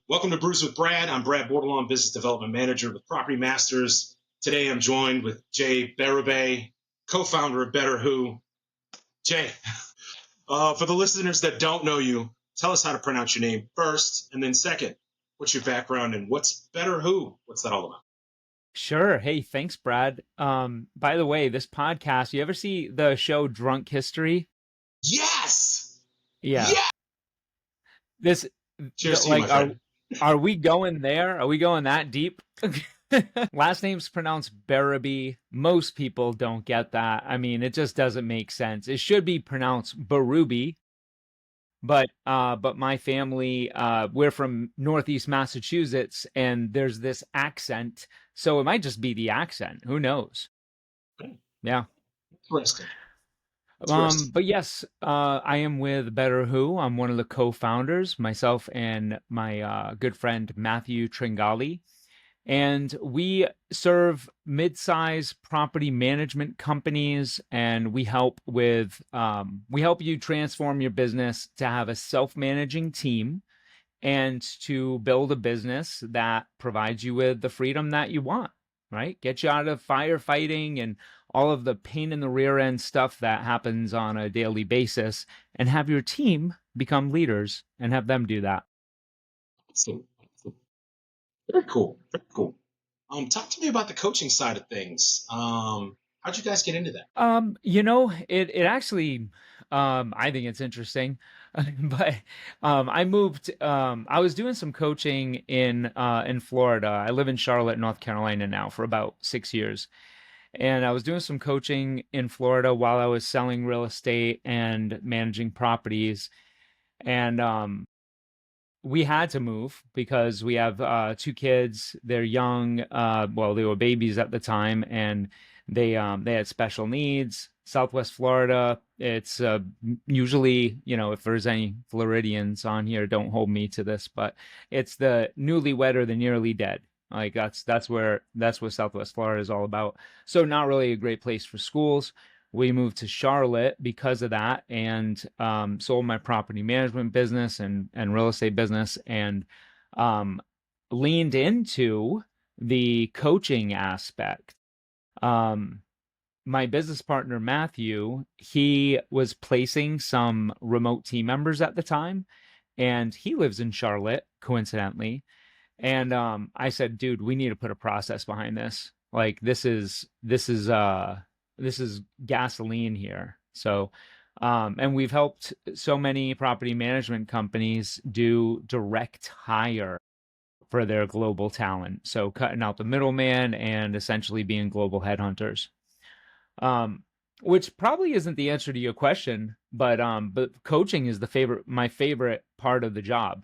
Welcome to Brews with Brad. I'm Brad Bordelon, Business Development Manager with Property Masters. Today I'm joined with Jay Berube, co-founder of Better Who. Jay, for the listeners that don't know you, tell us how to pronounce your name first, and then second, what's your background and what's Better Who? What's that all about? Sure. Hey, thanks, Brad. By the way, this podcast, you ever see the show Drunk History? Yes! Yeah. This, Cheers to you, my friend. Are we going there? Are we going that deep? Last name's pronounced Berube. Most people don't get that. I mean, it just doesn't make sense. It should be pronounced Berube. But my family, we're from Northeast Massachusetts, and there's this accent. So it might just be the accent. Who knows? Yeah. Interesting. But yes, I am with Better Who. I'm one of the co-founders, myself and my good friend Matthew Tringali. And we serve mid-size property management companies, and we help you transform your business to have a self-managing team and to build a business that provides you with the freedom that you want, right? Get you out of firefighting and all of the pain in the rear end stuff that happens on a daily basis, and have your team become leaders and have them do that. Very cool. Very cool. Talk to me about the coaching side of things. How'd you guys get into that? It actually, I think it's interesting, but I moved. I was doing some coaching in Florida. I live in Charlotte, North Carolina now for about 6 years, and I was doing some coaching in Florida while I was selling real estate and managing properties, and we had to move because we have 2 kids. They're young. Well, they were babies at the time, and they had special needs. Southwest Florida, it's usually, if there's any Floridians on here, don't hold me to this, but it's the newlywed or the nearly dead. Like that's where Southwest Florida is all about. So not really a great place for schools. We moved to Charlotte because of that, and sold my property management business and real estate business, and leaned into the coaching aspect. My business partner, Matthew, he was placing some remote team members at the time, and he lives in Charlotte, coincidentally. And I said, dude, we need to put a process behind this. Like this is gasoline here. So, and we've helped so many property management companies do direct hire for their global talent. So cutting out the middleman and essentially being global headhunters. Which probably isn't the answer to your question, but coaching is my favorite part of the job.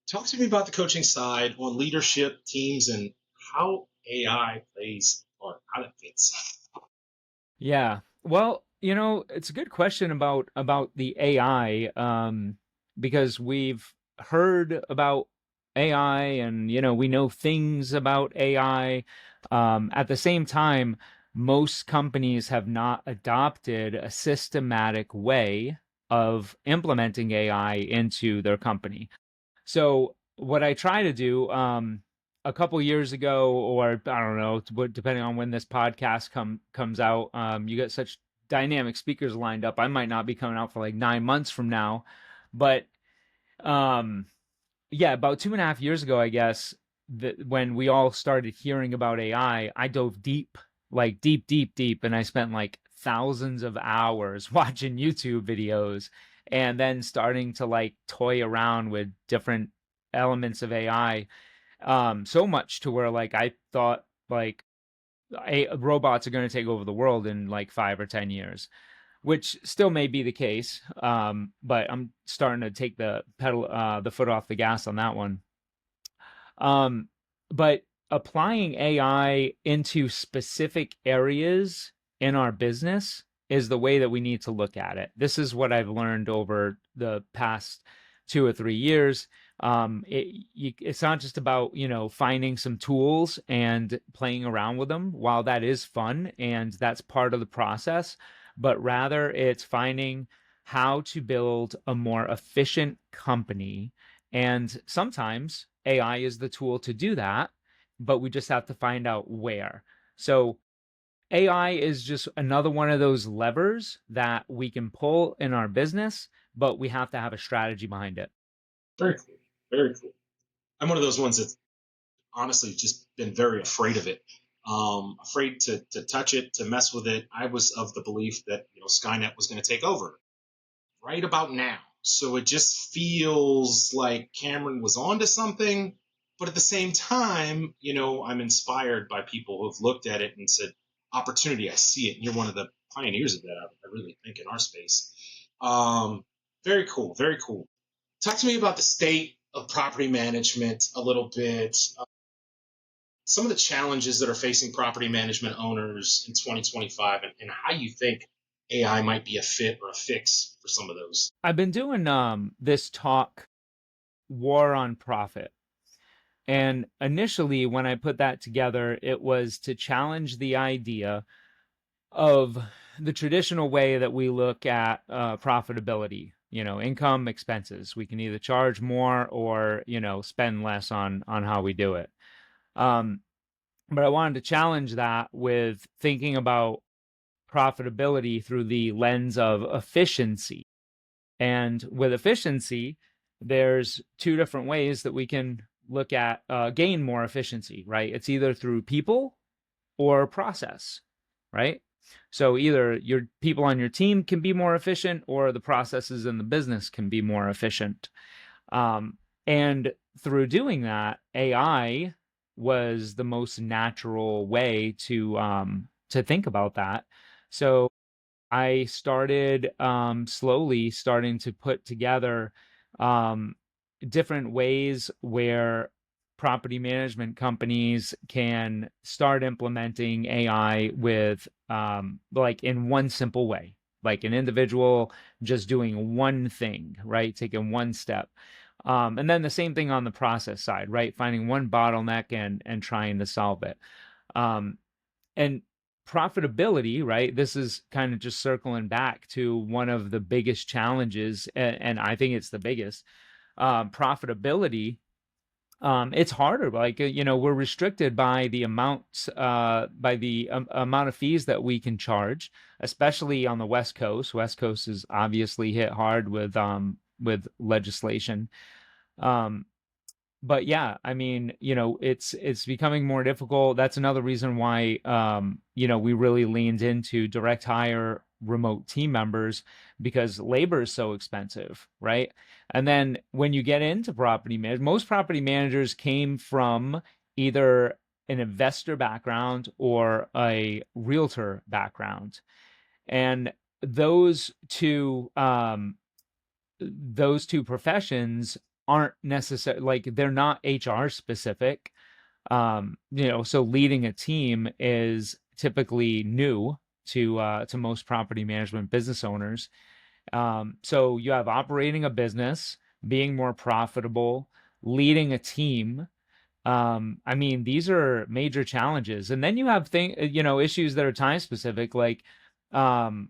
Talk to me about the coaching side on leadership, teams, and how AI plays or how it fits. Yeah. Well, it's a good question about the AI, because we've heard about AI and, we know things about AI. At the same time, most companies have not adopted a systematic way of implementing AI into their company. So what I try to do, a couple years ago, or I don't know, depending on when this podcast comes out, you got such dynamic speakers lined up. I might not be coming out for like 9 months from now, but yeah, about 2.5 years ago, I guess, when we all started hearing about AI, I dove deep, like deep, and I spent like thousands of hours watching YouTube videos, and then starting to like toy around with different elements of AI. So much to where like I thought like robots are going to take over the world in like 5 or 10 years, which still may be the case. But I'm starting to take the foot off the gas on that one. But applying AI into specific areas in our business is the way that we need to look at it. This is what I've learned over the past 2 or 3 years. It's not just about, finding some tools and playing around with them. While that is fun and that's part of the process, but rather it's finding how to build a more efficient company. And sometimes AI is the tool to do that, but we just have to find out where. So AI is just another one of those levers that we can pull in our business, but we have to have a strategy behind it. Very cool. Very cool. I'm one of those ones that's honestly just been very afraid of it. Afraid to touch it, to mess with it. I was of the belief that Skynet was going to take over right about now. So it just feels like Cameron was onto something, but at the same time, I'm inspired by people who've looked at it and said, "Opportunity, I see it." And you're one of the pioneers of that. I really think in our space. Um, Very cool. Very cool. Talk to me about the state of property management a little bit. Some of the challenges that are facing property management owners in 2025, and how you think AI might be a fit or a fix for some of those. I've been doing this talk, War on Profit. And initially, when I put that together, it was to challenge the idea of the traditional way that we look at profitability, income, expenses. We can either charge more or, spend less on how we do it. Um, but I wanted to challenge that with thinking about profitability through the lens of efficiency. And with efficiency, there's two different ways that we can look at gain more efficiency, right? It's either through people or process, right? So either your people on your team can be more efficient or the processes in the business can be more efficient. And through doing that, AI was the most natural way to think about that. So I started slowly starting to put together um, different ways where property management companies can start implementing AI with like in one simple way, like an individual just doing one thing, right? Taking one step. And then the same thing on the process side, right? Finding one bottleneck and trying to solve it. Um, and profitability, right? This is kind of just circling back to one of the biggest challenges, and I think it's the biggest profitability. It's harder. Like we're restricted by the amounts, by the amount of fees that we can charge, especially on the West Coast. West Coast is obviously hit hard with legislation. Um, but yeah, I mean, it's becoming more difficult. That's another reason why we really leaned into direct hire remote team members because labor is so expensive, right? And then when you get into property management, most property managers came from either an investor background or a realtor background. And those two those two professions aren't necessarily like they're not HR specific. So leading a team is typically new to most property management business owners. So you have operating a business, being more profitable, leading a team. I mean, these are major challenges. And then you have issues that are time specific, like um,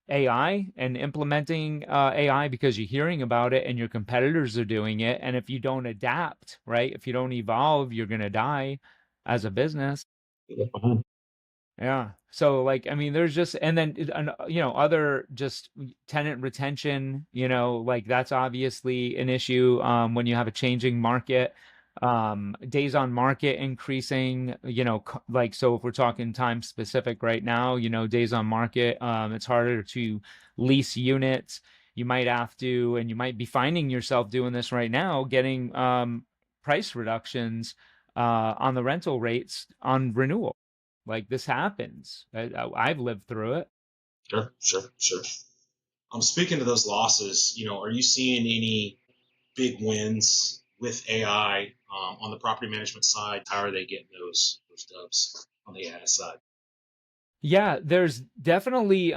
AI and implementing AI because you're hearing about it and your competitors are doing it. And if you don't adapt, right, if you don't evolve, you're going to die as a business. Yeah. So like, I mean, there's just, and then, other just tenant retention, like that's obviously an issue when you have a changing market, days on market increasing, like, so if we're talking time specific right now, days on market, it's harder to lease units. You might have to, and you might be finding yourself doing this right now, getting price reductions on the rental rates on renewal. Like this happens. I've lived through it. Sure, sure, sure. Speaking of those losses, are you seeing any big wins with AI on the property management side? How are they getting those dubs on the AI side? Yeah, there's definitely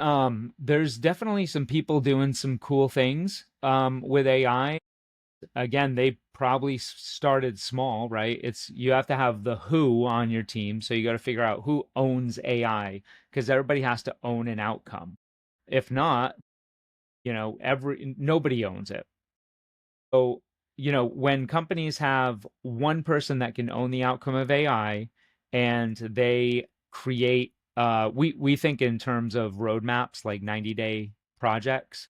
some people doing some cool things with AI. Again, they probably started small, right? It's you have to have the who on your team, so you got to figure out who owns AI because everybody has to own an outcome. If not, every nobody owns it. So, when companies have one person that can own the outcome of AI and they create, we think in terms of roadmaps like 90-day projects.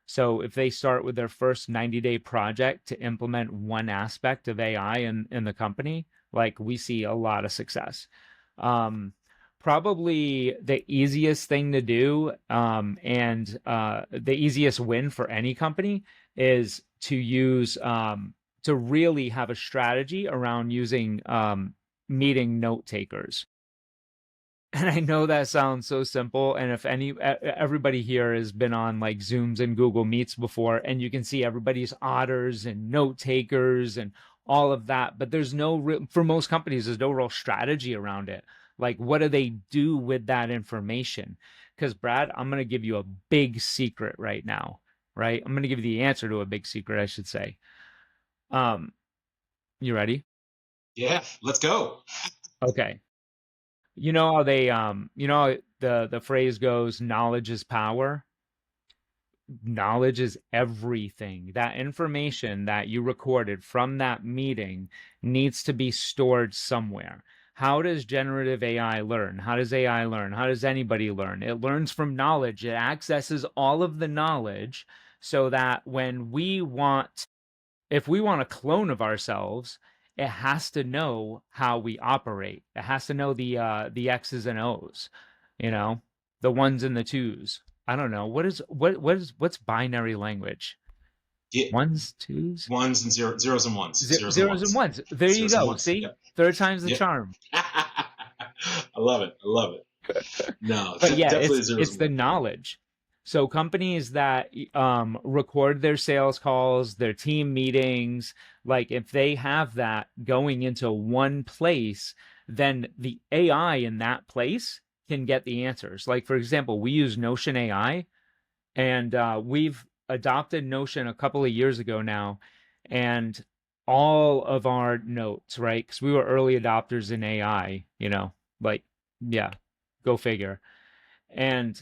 So if they start with their first 90-day project to implement one aspect of AI in the company, like we see a lot of success. Um, Probably the easiest thing to do, and the easiest win for any company is to really have a strategy around using meeting note takers. And I know that sounds so simple. And if everybody here has been on like Zooms and Google Meets before, and you can see everybody's otters and note takers and all of that, but there's no real, for most companies, there's no real strategy around it. Like, what do they do with that information? Because, Brad, I'm going to give you a big secret right now, right? I'm going to give you the answer to a big secret, I should say. Um, you ready? Yeah, let's go. Okay. You know how how the phrase goes, knowledge is power? Knowledge is everything. That information that you recorded from that meeting needs to be stored somewhere. How does generative AI learn? How does AI learn? How does anybody learn? It learns from knowledge. It accesses all of the knowledge so that if we want a clone of ourselves, it has to know how we operate. It has to know the X's and O's, you know, the ones and the twos. I don't know. What's binary language? Yeah, Ones, twos, ones and zeros and ones, zeros and zeros and ones, ones. There you zeros and go. ones. See? Yep, Third time's the yep. charm. I love it. I love it. No, But yeah, definitely it's zeros it's and the ones. knowledge. So companies that record their sales calls, their team meetings, like if they have that going into one place, then the AI in that place can get the answers. Like for example, we use Notion AI, and we've adopted Notion a couple of years ago now, and all of our notes, right? Because we were early adopters in AI, like yeah, go figure, and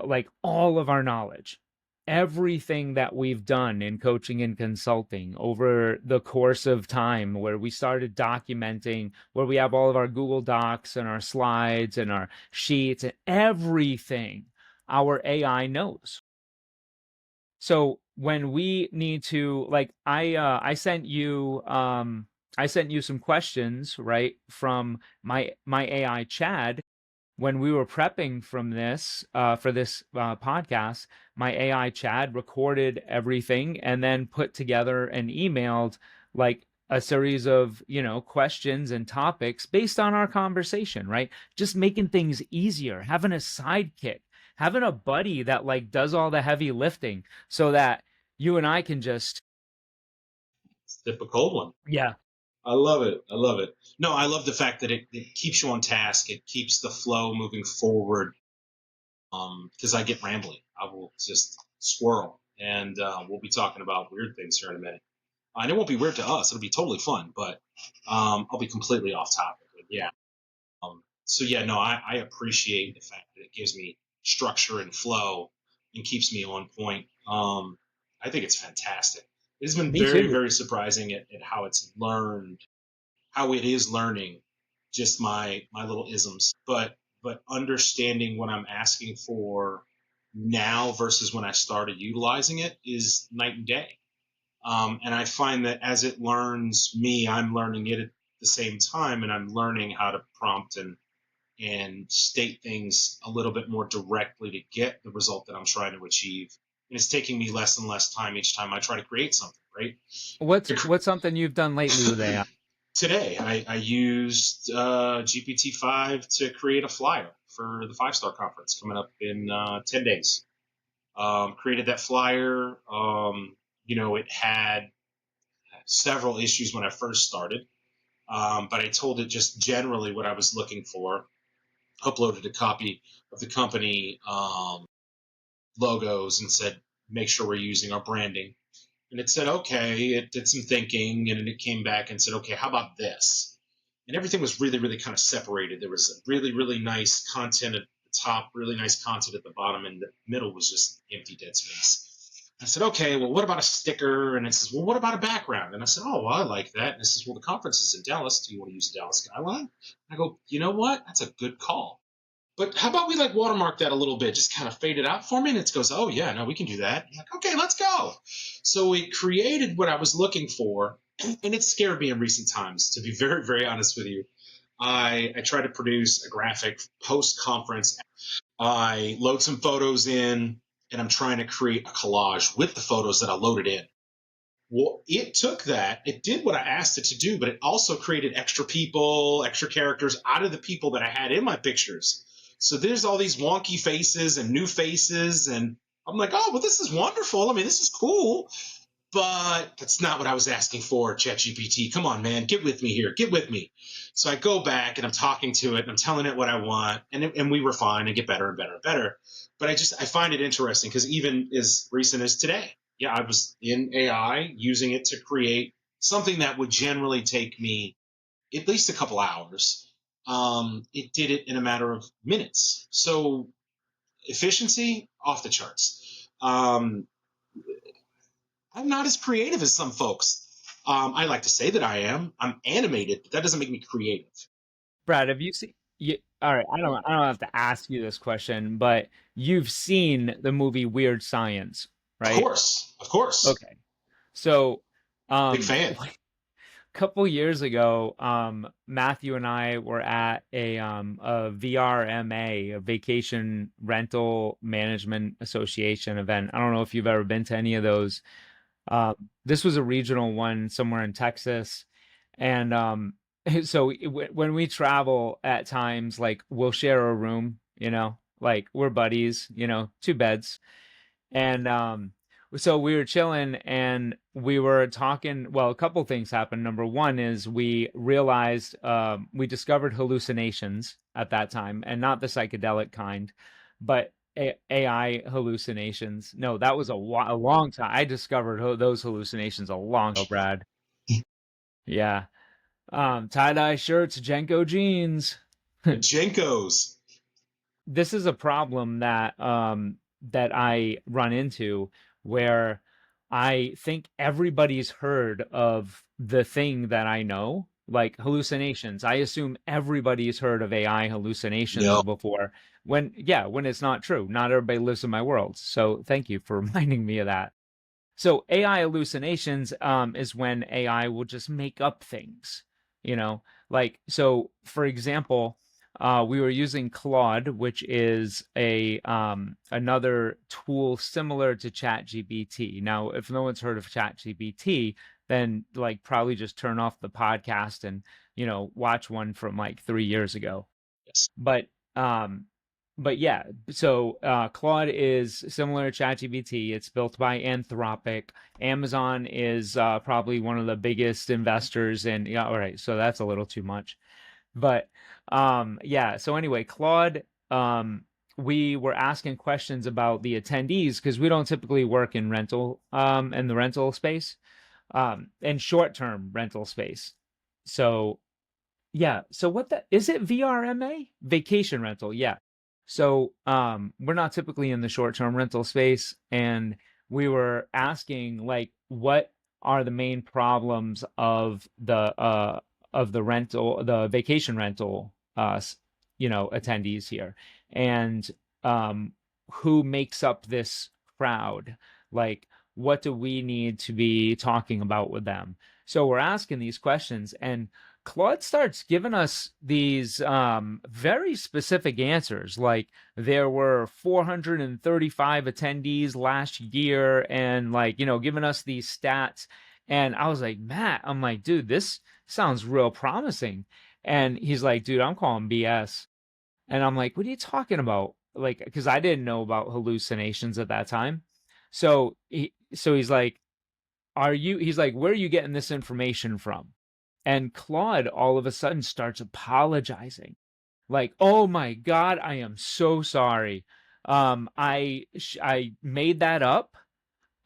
like all of our knowledge, everything that we've done in coaching and consulting over the course of time, where we started documenting, where we have all of our Google Docs and our slides and our sheets and everything, our AI knows. So when we need to, like, I sent you some questions, right, from my AI Chad when we were prepping from this for this podcast. My AI Chad recorded everything and then put together and emailed like a series of questions and topics based on our conversation, right? Just making things easier, having a sidekick, having a buddy that like does all the heavy lifting so that you and I can just Sip a cold one. yeah. I love it. I love it. No, I love the fact that it keeps you on task. It keeps the flow moving forward. Because I get rambling. I will just squirrel, and we'll be talking about weird things here in a minute. And it won't be weird to us. It'll be totally fun, but I'll be completely off topic. But yeah. So yeah, no, I appreciate the fact that it gives me structure and flow and keeps me on point. I think it's fantastic. It's been Me very, too. very surprising at how it's learned, how it is learning just my little isms, but understanding what I'm asking for now versus when I started utilizing it is night and day. And I find that as it learns me, I'm learning it at the same time, and I'm learning how to prompt and state things a little bit more directly to get the result that I'm trying to achieve. And it's taking me less and less time each time I try to create something, right? What's something you've done lately with AI? Today, I used GPT-5 to create a flyer for the 5 Star Conference coming up in 10 days. Created that flyer. It had several issues when I first started, but I told it just generally what I was looking for. Uploaded a copy of the company logos and said, make sure we're using our branding. And it said, okay, it did some thinking and it came back and said, okay, how about this? And everything was really, really kind of separated. There was really, really nice content at the top, really nice content at the bottom, and the middle was just empty dead space. I said, okay, well, what about a sticker? And it says, well, what about a background? And I said, oh, well, I like that. And it says, well, the conference is in Dallas. Do you want to use the Dallas skyline? And I go, you know what? That's a good call. But how about we like watermark that a little bit, just kind of fade it out for me? And it goes, oh yeah, no, we can do that. I'm like, okay, let's go. So we created what I was looking for, and it scared me in recent times, to be very, very honest with you. I try to produce a graphic post conference. I load some photos in, and I'm trying to create a collage with the photos that I loaded in. Well, it took that, it did what I asked it to do, but it also created extra people, extra characters out of the people that I had in my pictures. So there's all these wonky faces and new faces, and I'm like, oh, well, this is wonderful. I mean, this is cool, but that's not what I was asking for, ChatGPT. Come on, man, get with me here, get with me. So I go back and I'm talking to it and I'm telling it what I want, and we refine and get better and better and better. But I find it interesting because even as recent as today, yeah, I was in AI using it to create something that would generally take me at least a couple hours. It did it in a matter of minutes. So efficiency off the charts. I'm not as creative as some folks. I like to say that I am. I'm animated, but that doesn't make me creative. Brad, have you seen? All right, I don't have to ask you this question, but you've seen the movie Weird Science, Of right? course, of course. Okay. So, Big fan. a couple years ago, Matthew and I were at a VRMA, a Vacation Rental Management Association event. I don't know if you've ever been to any of those. Uh, this was a regional one somewhere in Texas. And so when we travel at times, like we'll share a room, like we're buddies, two beds. And so we were chilling and we were talking. Well, a couple things happened. Number one is we realized we discovered hallucinations at that time, and not the psychedelic kind, but AI hallucinations. No, that was a long time. I discovered those hallucinations a long ago, Brad. Yeah. Tie-dye shirts, Jenko jeans. The Jenkos. This is a problem that I run into where I think everybody's heard of the thing that I know, like hallucinations. I assume everybody's heard of AI hallucinations No. before when it's not true. Not everybody lives in my world. So thank you for reminding me of that. So AI hallucinations is when AI will just make up things, like so. For example, we were using Claude, which is a another tool similar to ChatGPT. Now, if no one's heard of ChatGPT, then like probably just turn off the podcast and watch one from like 3 years ago. Yes. But um, but yeah, so Claude is similar to ChatGPT. It's built by Anthropic. Amazon is probably one of the biggest investors in. Yeah, all right, so that's a little too much. But yeah, so anyway, Claude, we were asking questions about the attendees because we don't typically work in in the rental space, in short-term rental space. So yeah. So what the is it VRMA? Vacation rental. Yeah. So we're not typically in the short-term rental space, and we were asking like what are the main problems of the rental, the vacation rental attendees here. And who makes up this crowd? Like what do we need to be talking about with them? So we're asking these questions and Claude starts giving us these very specific answers, like there were 435 attendees last year, and like giving us these stats. And I was like, Matt, I'm like, dude, this sounds real promising. And he's like, dude, I'm calling BS. And I'm like, what are you talking about? Like, because I didn't know about hallucinations at that time. So he's like, he's like, where are you getting this information from? And Claude all of a sudden starts apologizing. Like, oh my God, I am so sorry. I made that up.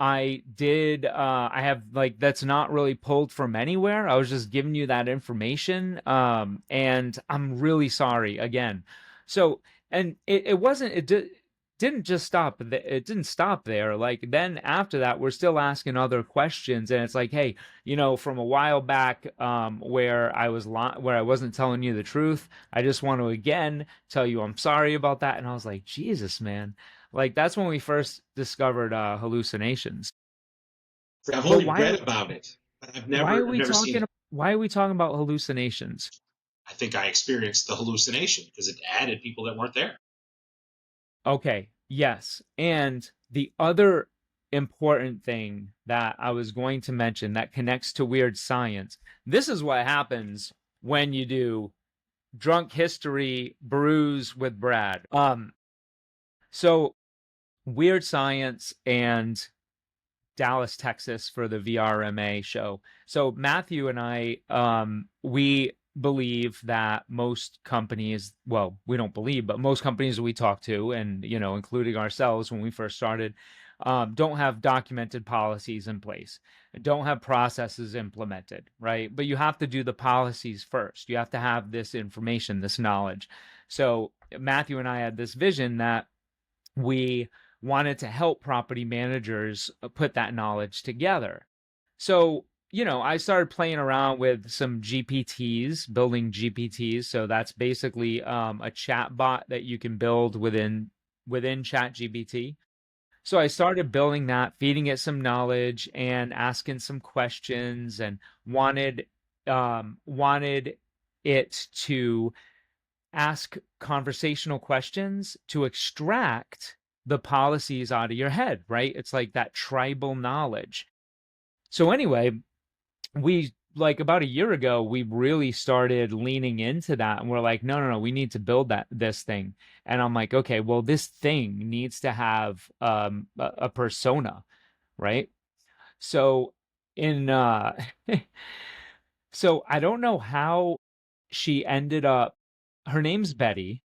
I did I have like that's not really pulled from anywhere. I was just giving you that information. And I'm really sorry again. So, and it wasn't didn't just stop it didn't stop there. Like then after that we're still asking other questions, and it's like, hey, from a while back, where where I wasn't telling you the truth, I just want to again tell you I'm sorry about that. And I was like, Jesus, man. Like that's when we first discovered hallucinations. I've But only read about it, but I've never seen it. why are we talking about hallucinations? I think I experienced the hallucination because it added people that weren't there. Okay, yes. And the other important thing that I was going to mention that connects to weird science. This is what happens when you do drunk history brews with Brad. So weird science and Dallas, Texas for the VRMA show. So Matthew and I, we believe that most companies, well, we don't believe, but most companies we talk to, and including ourselves when we first started, don't have documented policies in place, don't have processes implemented, right? But you have to do the policies first. You have to have this information, this knowledge. So Matthew and I had this vision that we wanted to help property managers put that knowledge together. So, I started playing around with some GPTs, building GPTs. So that's basically a chat bot that you can build within Chat GPT. So I started building that, feeding it some knowledge and asking some questions, and wanted it to ask conversational questions to extract the policies out of your head, right? It's like that tribal knowledge. So anyway, we like about a year ago, we really started leaning into that, and we're like, no, no, no, we need to build this thing. And I'm like, okay, well, this thing needs to have a persona, right? So in so I don't know how she ended up. Her name's Betty.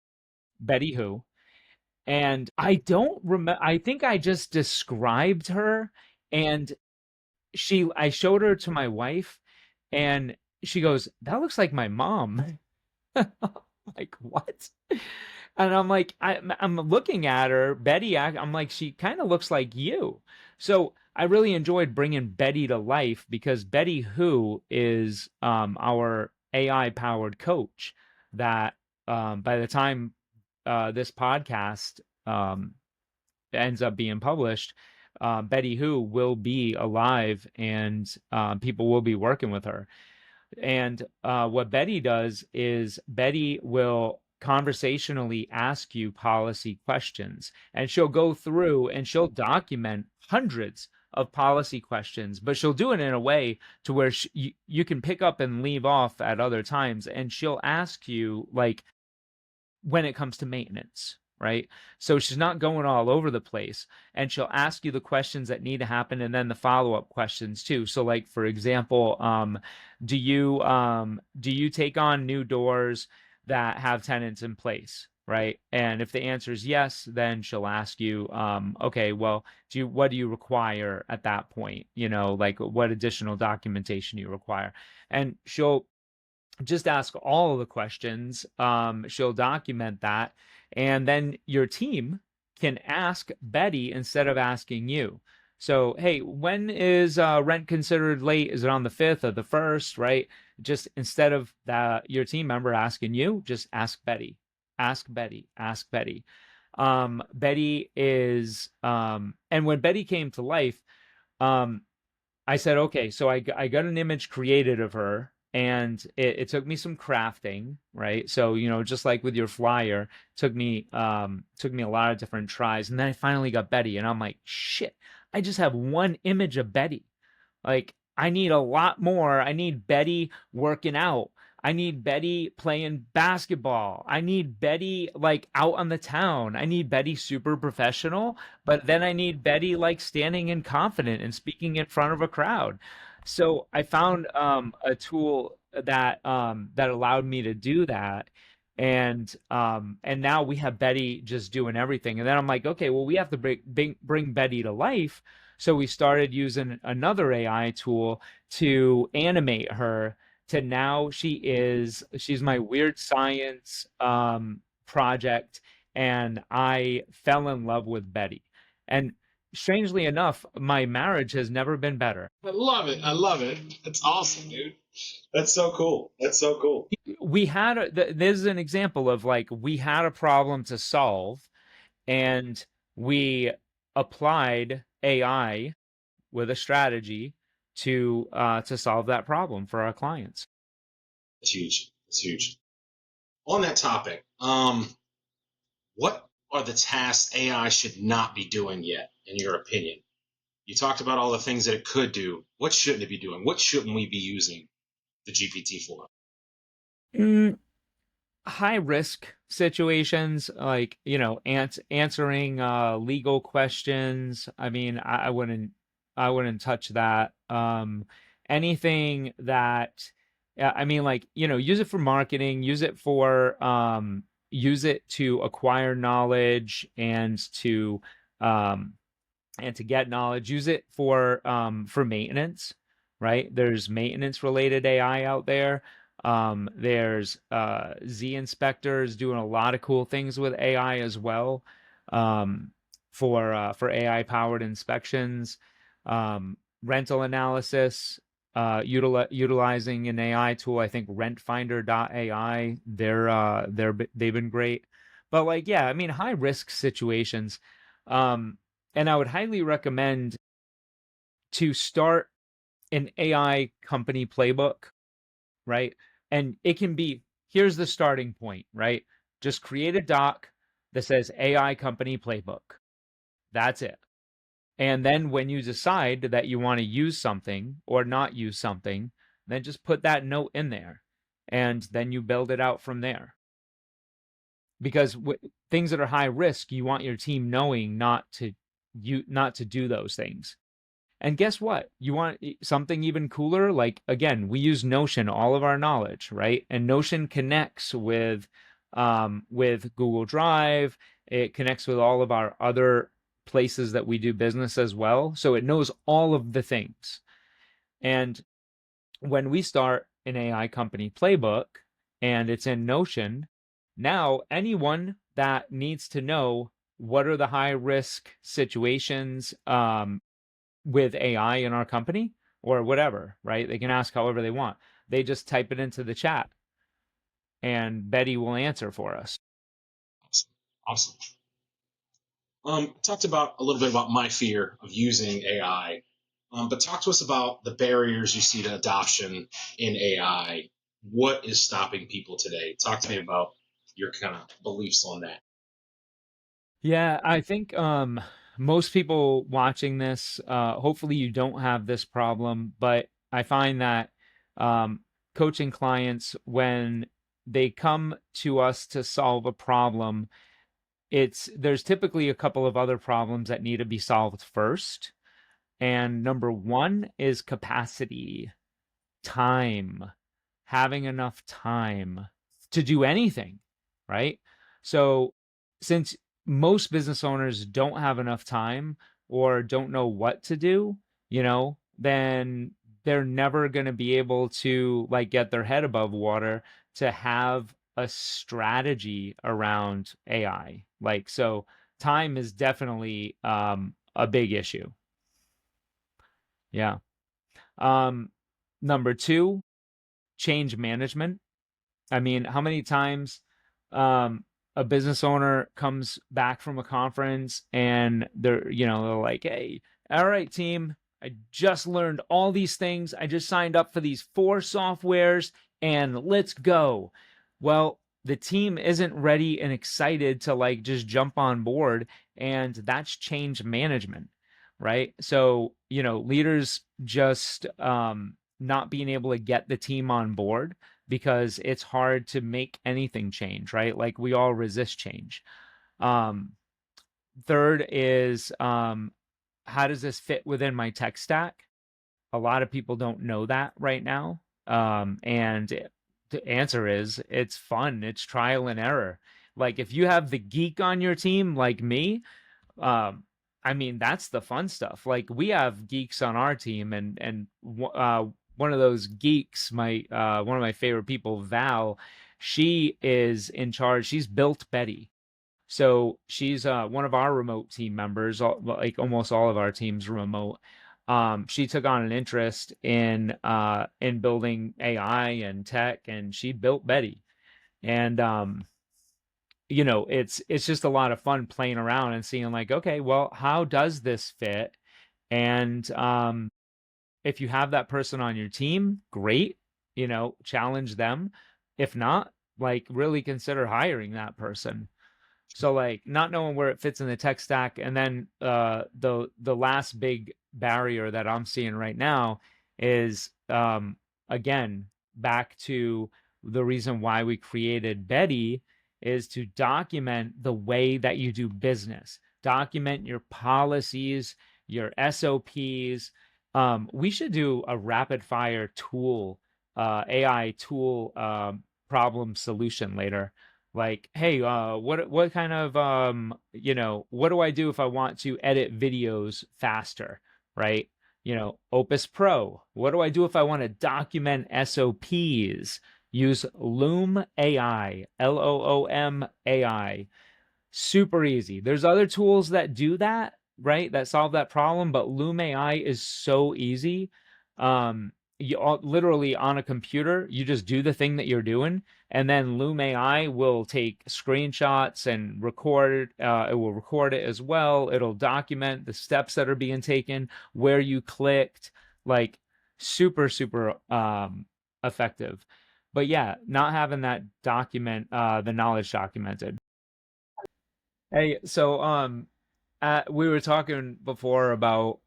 Betty who? And I don't remember. I think I just described her, and I showed her to my wife, and she goes, "That looks like my mom." Like, what? And I'm like, I'm looking at her, Betty. I'm like, she kind of looks like you. So I really enjoyed bringing Betty to life because Betty Who is our AI powered coach that by the time this podcast um, ends up being published, Betty Who will be alive, and people will be working with her. And what Betty does is Betty will conversationally ask you policy questions, and she'll go through and she'll document hundreds of policy questions, but she'll do it in a way to where you can pick up and leave off at other times, and she'll ask you like when it comes to maintenance, right? So she's not going all over the place, and she'll ask you the questions that need to happen and then the follow-up questions too. So like for example, do you take on new doors that have tenants in place? Right. And if the answer is yes, then she'll ask you, okay, well, what do you require at that point? Like what additional documentation you require? And she'll just ask all of the questions. She'll document that, and then your team can ask Betty instead of asking you. So, hey, when is rent considered late? Is it on the 5th or the 1st, right? Just instead of your team member asking you, just ask Betty. Ask Betty. Ask Betty. Betty is, and when Betty came to life, um, I said, okay, so I got an image created of her, and it took me some crafting, right? So, just like with your flyer, took me a lot of different tries. And then I finally got Betty, and I'm like, shit, I just have one image of Betty. Like, I need a lot more. I need Betty working out. I need Betty playing basketball. I need Betty like out on the town. I need Betty super professional, but then I need Betty like standing and confident and speaking in front of a crowd. So I found a tool that allowed me to do that. And now we have Betty just doing everything. And then I'm like, okay, well, we have to bring Betty to life. So we started using another AI tool to animate her to now she's my weird science project, and I fell in love with Betty. And strangely enough, my marriage has never been better. I love it. I love it. That's awesome, dude. That's so cool. That's so cool. There's an example of like we had a problem to solve, and we applied AI with a strategy to solve that problem for our clients. It's huge. It's huge. On that topic, what are the tasks AI should not be doing yet, in your opinion? You talked about all the things that it could do. What shouldn't it be doing? What shouldn't we be using the GPT for? Mm, high risk situations, like answering legal questions. I mean, I wouldn't touch that. Anything that I mean, like, use it for marketing, use it to acquire knowledge um and to get knowledge. Use it for maintenance, right? There's maintenance related AI out there. There's Z inspectors doing a lot of cool things with AI as well, um, for AI powered inspections, rental analysis. Utilizing an AI tool, I think rentfinder.ai, they've been great. But like, yeah, I mean, high risk situations. Um, and I would highly recommend to start an AI company playbook, right? And it can be, here's the starting point, right? Just create a doc that says AI company playbook. That's it. And then when you decide that you want to use something or not use something, then just put that note in there. And then you build it out from there. Because things that are high risk, you want your team knowing not to do those things. And guess what? You want something even cooler? Like, again, we use Notion, all of our knowledge, right? And Notion connects with Google Drive. It connects with all of our other places that we do business as well. So it knows all of the things. And when we start an AI company playbook and it's in Notion, now anyone that needs to know what are the high risk situations with AI in our company or whatever, right? They can ask however they want. They just type it into the chat and Betty will answer for us. Awesome. Awesome. Talked about a little bit about my fear of using AI, but talk to us about the barriers you see to adoption in AI. What is stopping people today? Talk to me about your kind of beliefs on that. Yeah, I think most people watching this, hopefully you don't have this problem, but I find that um, coaching clients, when they come to us to solve a problem, there's typically a couple of other problems that need to be solved first. And number one is capacity, time, having enough time to do anything, right? So, since most business owners don't have enough time or don't know what to do, then they're never going to be able to like get their head above water to have a strategy around AI. Like, so time is definitely a big issue. Yeah. Um, Number two, change management. I mean, how many times um, a business owner comes back from a conference and they're like, "Hey, all right, team, I just learned all these things. I just signed up for these 4 softwares and let's go." Well, the team isn't ready and excited to like just jump on board, and that's change management, right? So, leaders just not being able to get the team on board because it's hard to make anything change, right? Like we all resist change. Um, Third is how does this fit within my tech stack? A lot of people don't know that right now. And the answer is it's fun, it's trial and error. Like if you have the geek on your team like me, um, I mean, that's the fun stuff. Like we have geeks on our team, and one of those geeks, my one of my favorite people, Val, she is in charge. She's built Betty. So she's one of our remote team members. Like almost all of our teams are remote. She took on an interest in building AI and tech, and she built Betty. And it's just a lot of fun playing around and seeing like, okay, well, how does this fit? And if you have that person on your team, great, challenge them. If not, like really consider hiring that person. So like not knowing where it fits in the tech stack, and then the last big barrier that I'm seeing right now is again back to the reason why we created Betty is to document the way that you do business, document your policies, your SOPs. We should do a rapid fire tool, AI tool problem solution later, like, hey, what kind of what do I do if I want to edit videos faster, right? Opus Pro. What do I do if I want to document SOPs? Use Loom AI, Loom AI. Super easy. There's other tools that do that, right? That solve that problem, but Loom AI is so easy. Literally on a computer, you just do the thing that you're doing, and then Loom AI will take screenshots and record. It will record it as well. It'll document the steps that are being taken, where you clicked, like super, super effective. But yeah, not having that document, the knowledge documented. Hey, so we were talking before about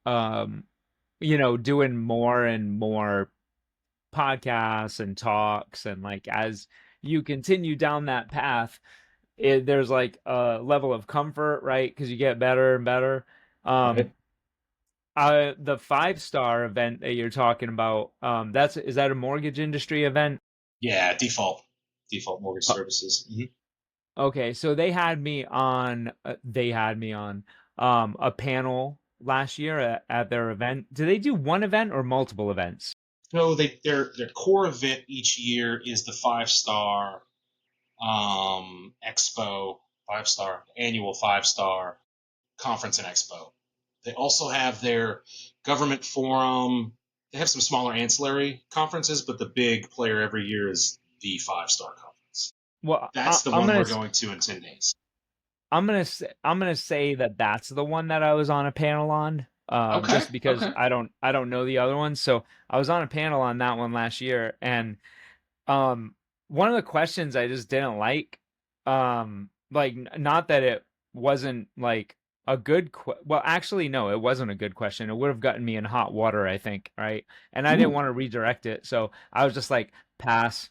doing more and more podcasts and talks, and like as you continue down that path, there's like a level of comfort, right? Because you get better and better. Um, Right? the 5-star event that you're talking about, is that a mortgage industry event? Yeah, default mortgage services. Okay, so they had me on a panel last year at their event. Do they do one event or multiple events? So their core event each year is the 5-star expo, 5-star annual 5-star conference and expo. They also have their government forum. They have some smaller ancillary conferences, but the big player every year is the 5-star conference. Well, That's the I'm one gonna we're s- going to in 10 days. I'm gonna say that that's the one that I was on a panel on. Okay. Just because Okay. I don't know the other ones. So I was on a panel on that one last year, and Um, one of the questions I just didn't like not that it wasn't like a well, actually, no, it wasn't a good question. It would have gotten me in hot water, I think, right? And I didn't Ooh, want to redirect it, so I was just like, pass.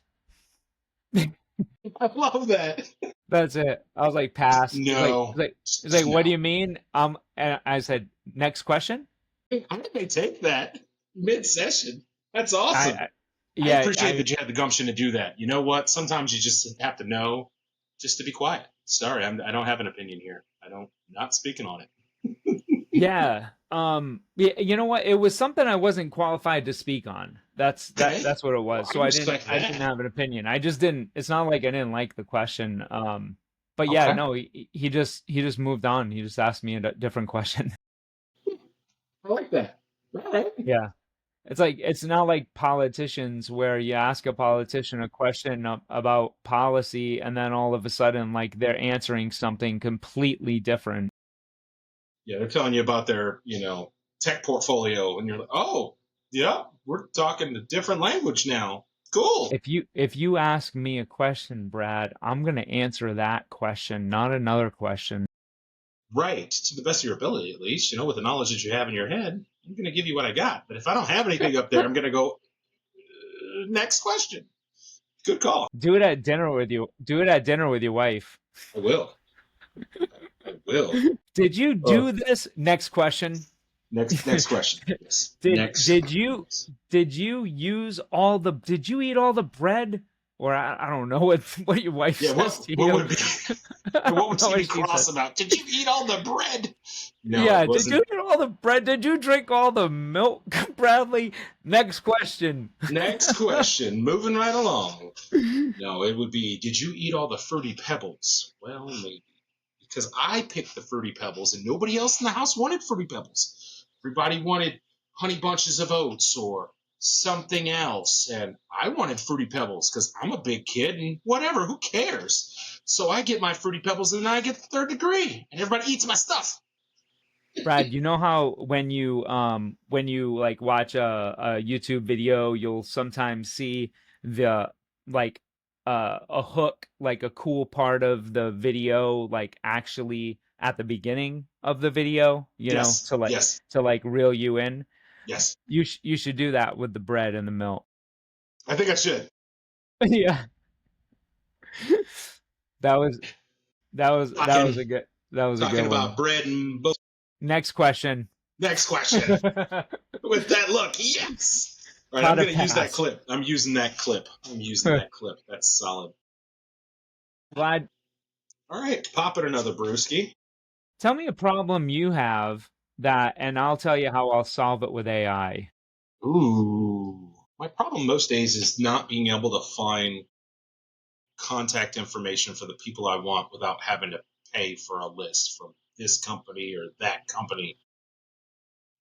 I love that. That's it. I was like, pass. It's like, it's No, like, it's like, just what do no. you mean? And I said, next question. I may take that mid-session. That's I, awesome. I I yeah, appreciate that you had the gumption to do that. You know what? Sometimes you just have to know just to be quiet. Sorry, I don't have an opinion here. Not speaking on it. Yeah. Yeah, you know what? It was something I wasn't qualified to speak on. That's that Okay. that's what it Well, was. I So I didn't respect I didn't that. have an opinion. I just didn't It's not like I didn't like the question. But yeah, Okay. no, he just moved on. He just asked me a different question. I like that. All right. Yeah. It's not like politicians where you ask a politician a question about policy, and then all of a sudden like they're answering something completely different. Yeah, they're telling you about their, tech portfolio, and you're like, oh, yeah, we're talking a different language now. Cool. If you ask me a question, Brad, I'm gonna answer that question, not another question. Right. To the best of your ability, at least, with the knowledge that you have in your head, I'm going to give you what I got. But if I don't have anything up there, I'm going to go, next question. Good call. Do it at dinner with you. Do it at dinner with your wife. I will. I will. Did you Oh, do this? Next question. next question. Yes. Did Next did question. you Yes. did you use all the did you eat all the bread? Or I don't know what your wife Yeah. says What to what you. would be I what don't would know she be what she said. cross about? Did you eat all the bread? No, it Yeah, did you wasn't. eat all the bread? Did you drink all the milk, Bradley? Next question. Next question. Moving right along. No, it would be, did you eat all the Fruity Pebbles? Well, maybe. Because I picked the Fruity Pebbles and nobody else in the house wanted Fruity Pebbles. Everybody wanted Honey Bunches of Oats or something else. And I wanted Fruity Pebbles because I'm a big kid and whatever, who cares? So I get my Fruity Pebbles and then I get the third degree and everybody eats my stuff. Brad, you know how when you like watch a YouTube video, you'll sometimes see the like a hook, like a cool part of the video, like actually at the beginning of the video, Yes, yes, to like reel you in. yes. You should do that with the bread and the milk. I think I should. Yeah. That was that was Talking, a good talking one. about bread and both. Next question. Next question. With that look, yes. All right, How I'm to going to use that pass. clip. I'm using that clip. I'm using that clip. That's solid. Vlad, All right, pop it another brewski. tell me a problem you have and I'll tell you how I'll solve it with AI. Ooh. My problem most days is not being able to find contact information for the people I want without having to pay for a list from this company or that company.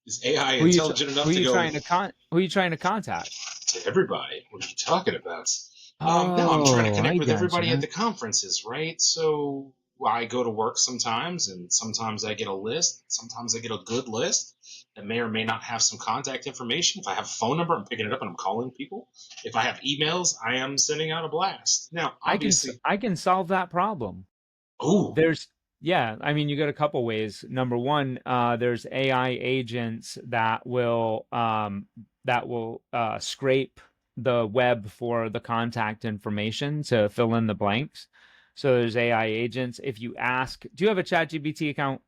Is AI intelligent enough to go Who are you trying to contact? to everybody? What are you talking about? No, I'm trying to Oh, connect I with everybody at gotcha. the conferences, right? So I go to work sometimes, and sometimes I get a list. Sometimes I get a good list that may or may not have some contact information. If I have a phone number, I'm picking it up and I'm calling people. If I have emails, I am sending out a blast. Now, obviously, I can solve that problem. oh, There's Yeah, I mean you got a couple ways. Number one, there's AI agents that will scrape the web for the contact information to fill in the blanks. So there's AI agents. If you ask, do you have a ChatGPT account?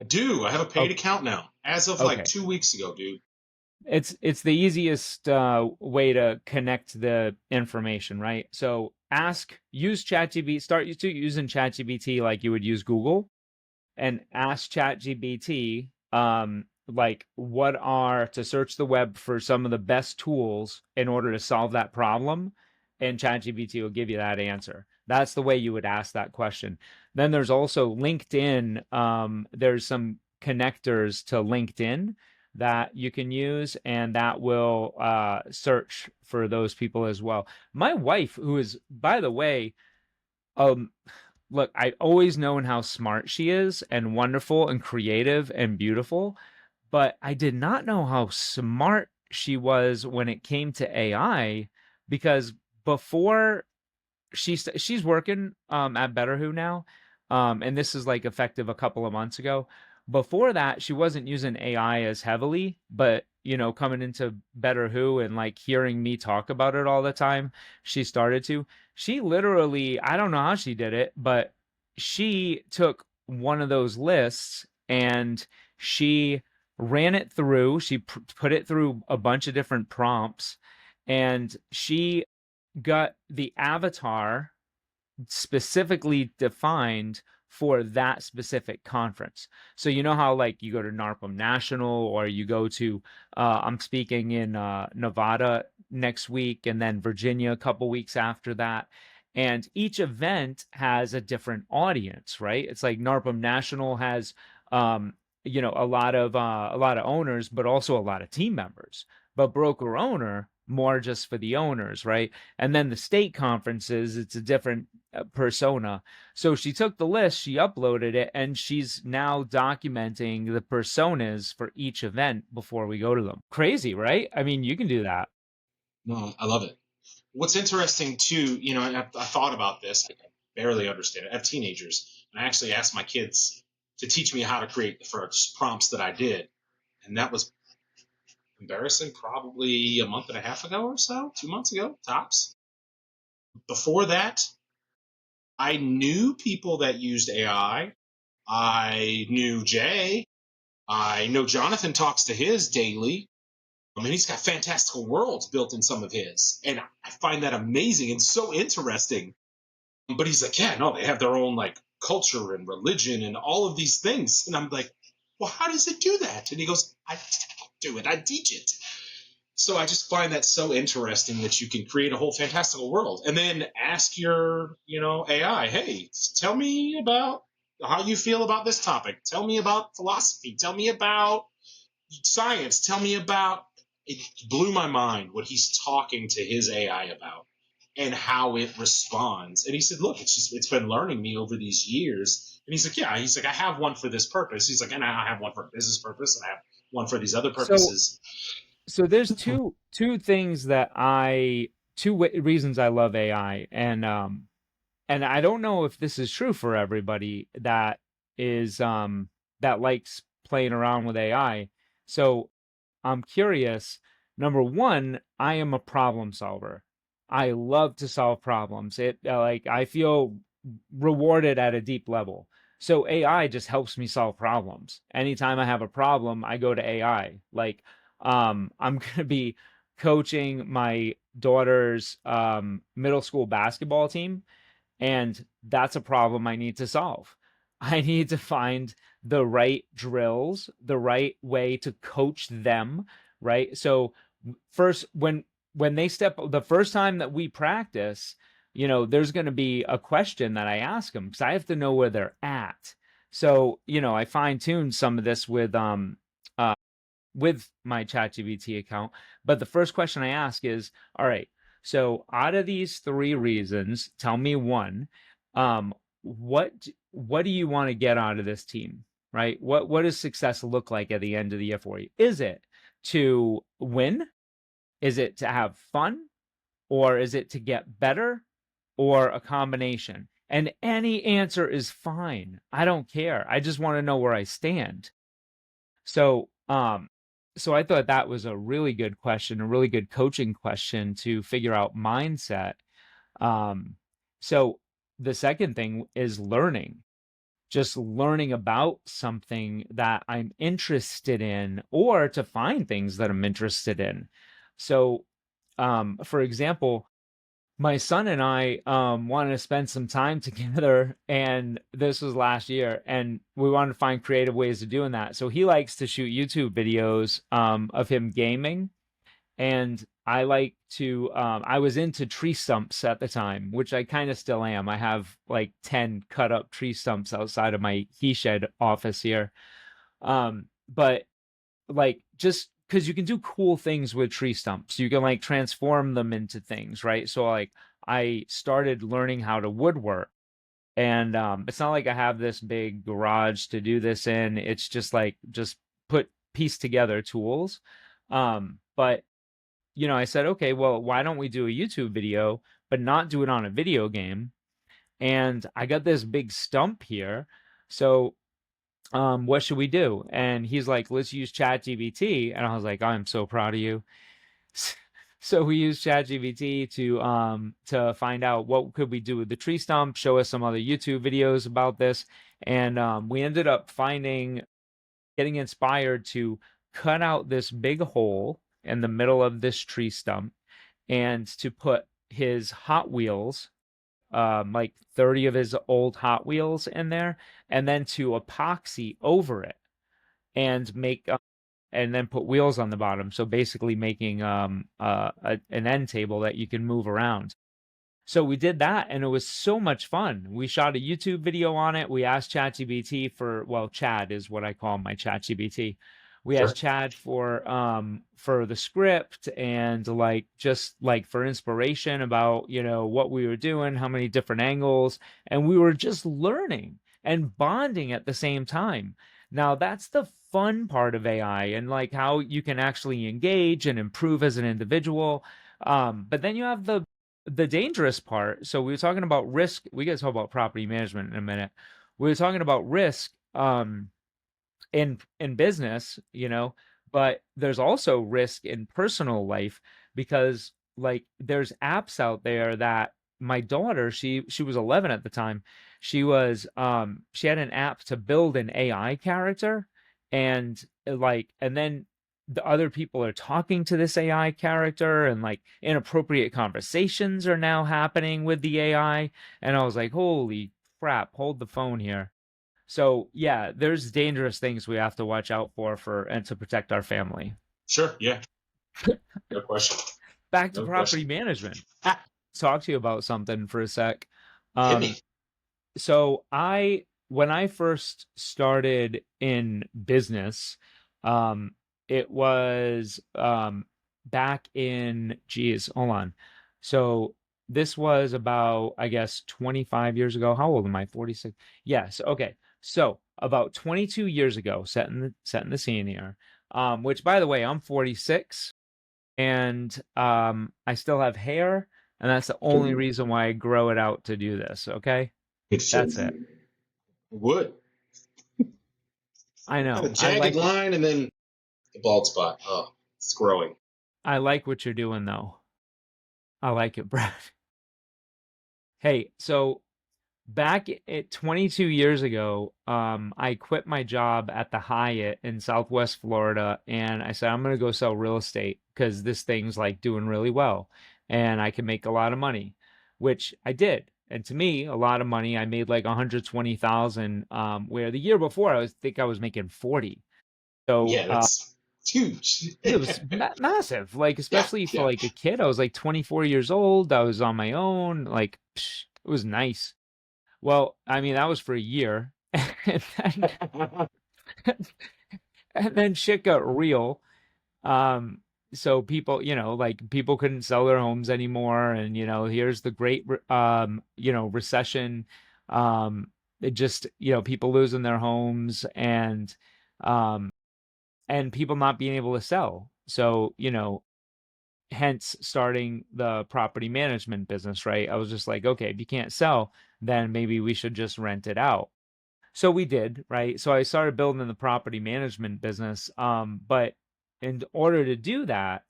I do. I have a paid Oh, account now, as of like okay. 2 weeks ago, dude. It's the easiest way to connect the information, right? So use ChatGPT, using ChatGPT like you would use Google, and ask ChatGPT like what are to search the web for some of the best tools in order to solve that problem, and ChatGPT will give you that answer. That's the way you would ask that question. Then there's also LinkedIn. There's some connectors to LinkedIn that you can use, and that will search for those people as well. My wife, who is, by the way, um, look, I've always known how smart she is and wonderful and creative and beautiful, but I did not know how smart she was when it came to AI because before she's working at Better Who now, and this is like effective a couple of months ago. Before that, she wasn't using AI as heavily, but coming into Better Who and like hearing me talk about it all the time, she started to. She literally, I don't know how she did it, but she took one of those lists and she ran it through. She put it through a bunch of different prompts, and she got the avatar specifically defined for that specific conference. So you know how like you go to NARPM National or you go to I'm speaking in Nevada next week and then Virginia a couple weeks after that. And each event has a different audience, right? It's like NARPM National has a lot of owners, but also a lot of team members. But broker owner more just for the owners, right? And then the state conferences, it's a different persona. So she took the list, she uploaded it, and she's now documenting the personas for each event before we go to them. Crazy, right? I mean, you can do that. No, I love it. What's interesting too, and I thought about this. I barely understand it. I have teenagers, and I actually asked my kids to teach me how to create the first prompts that I did, and that was embarrassing. Probably a month and a half ago or so, 2 months ago, tops. Before that, I knew people that used AI. I knew Jay. I know Jonathan talks to his daily. I mean, he's got fantastical worlds built in some of his, and I find that amazing and so interesting. But he's like, yeah, no, they have their own like culture and religion and all of these things. And I'm like, well, how does it do that? And he goes, I do it. I teach it. So I just find that so interesting that you can create a whole fantastical world and then ask your, AI, hey, tell me about how you feel about this topic. Tell me about philosophy. Tell me about science. Tell me about. It blew my mind what he's talking to his AI about and how it responds. And he said, look, it's been learning me over these years. And he's like, yeah, he's like, I have one for this purpose. He's like, and I have one for a business purpose, and I have one for these other So purposes. so there's two things that I two reasons I love AI, and I don't know if this is true for everybody that is that likes playing around with AI. So I'm curious. Number one, I am a problem solver. I love to solve problems. It like I feel rewarded at a deep level. So AI just helps me solve problems. Anytime I have a problem, I go to AI. Like I'm gonna be coaching my daughter's middle school basketball team, and that's a problem I need to solve. I need to find the right drills, the right way to coach them, right? So first when they step the first time that we practice, there's going to be a question that I ask them because I have to know where they're at. So, I fine tune some of this uh with my ChatGPT account. But the first question I ask is, all right, so out of these three reasons, tell me one. Um, what what do you want to get out of this team? Right? What does success look like at the end of the year for you? Is it to win? Is it to have fun? Or is it to get better? Or a combination? And any answer is fine. I don't care. I just want to know where I stand. So, so I thought that was a really good question, a really good coaching question to figure out mindset. Um, so the second thing is learning, just learning about something that I'm interested in or to find things that I'm interested in. So, for example, my son and I wanted to spend some time together, and this was last year, and we wanted to find creative ways of doing that. So he likes to shoot YouTube videos of him gaming, and I like to I was into tree stumps at the time, which I kind of still am. I have like 10 cut up tree stumps outside of my he shed office here. But like just because you can do cool things with tree stumps. You can like transform them into things, right? So like I started learning how to woodwork. And it's not like I have this big garage to do this in. It's just like just put piece together tools. But I said, okay, well, why don't we do a YouTube video, but not do it on a video game? And I got this big stump here. So what should we do? And he's like, let's use ChatGPT. And I was like, I'm so proud of you. So we used ChatGPT to find out what could we do with the tree stump, show us some other YouTube videos about this. And we ended up getting inspired to cut out this big hole in the middle of this tree stump and to put his Hot Wheels, like 30 of his old Hot Wheels in there, and then to epoxy over it and make and then put wheels on the bottom. So basically making an end table that you can move around. So we did that and it was so much fun. We shot a YouTube video on it. We asked ChatGPT well, Chad is what I call my ChatGPT. We asked Sure. Chad for the script and like just like for inspiration about, what we were doing, how many different angles, and we were just learning and bonding at the same time. Now that's the fun part of AI and like how you can actually engage and improve as an individual. But then you have the dangerous part. So we were talking about risk. We got to talk about property management in a minute. We were talking about risk in business, but there's also risk in personal life because like there's apps out there that my daughter, she was 11 at the time. She had an app to build an AI character, and and then the other people are talking to this AI character, and like inappropriate conversations are now happening with the AI. And I was like, holy crap, hold the phone here. So yeah, there's dangerous things we have to watch out for and to protect our family. Sure. Yeah. No question. Back to No property question. management. Ah, Talk to you about something for a sec. hit Um, me. so when I first started in business, um, it was back in, geez, hold on. So this was about, I guess, 25 years ago. How old am I? 46. Yes. Okay. So about 22 years ago, setting the scene here. Which by the way, I'm 46 and I still have hair, and that's the only reason why I grow it out to do this. Okay, Good that's shit. it. Wood. I Got a know. jagged line and then the bald spot. Oh, it's growing. I like what you're doing though. I like it, Brad. Hey, so back at 22 years ago, I quit my job at the Hyatt in Southwest Florida, and I said I'm gonna go sell real estate because this thing's like doing really well, and I can make a lot of money, which I did. And to me, a lot of money. I made like 120,000, where the year before I was making 40. So Yeah, that's huge. it was massive, like Yeah, especially for yeah. like a kid. I was like 24 years old. I was on my own. Like it was nice. Well, I mean, that was for a year. And then, and then shit got real. Um, so people, like people couldn't sell their homes anymore. And, here's the great, recession. It just, people losing their homes um, and people not being able to sell. So, hence starting the property management business, right? I was just like, okay, if you can't sell, then maybe we should just rent it out. So we did, right? So I started building the property management business. But in order to do that,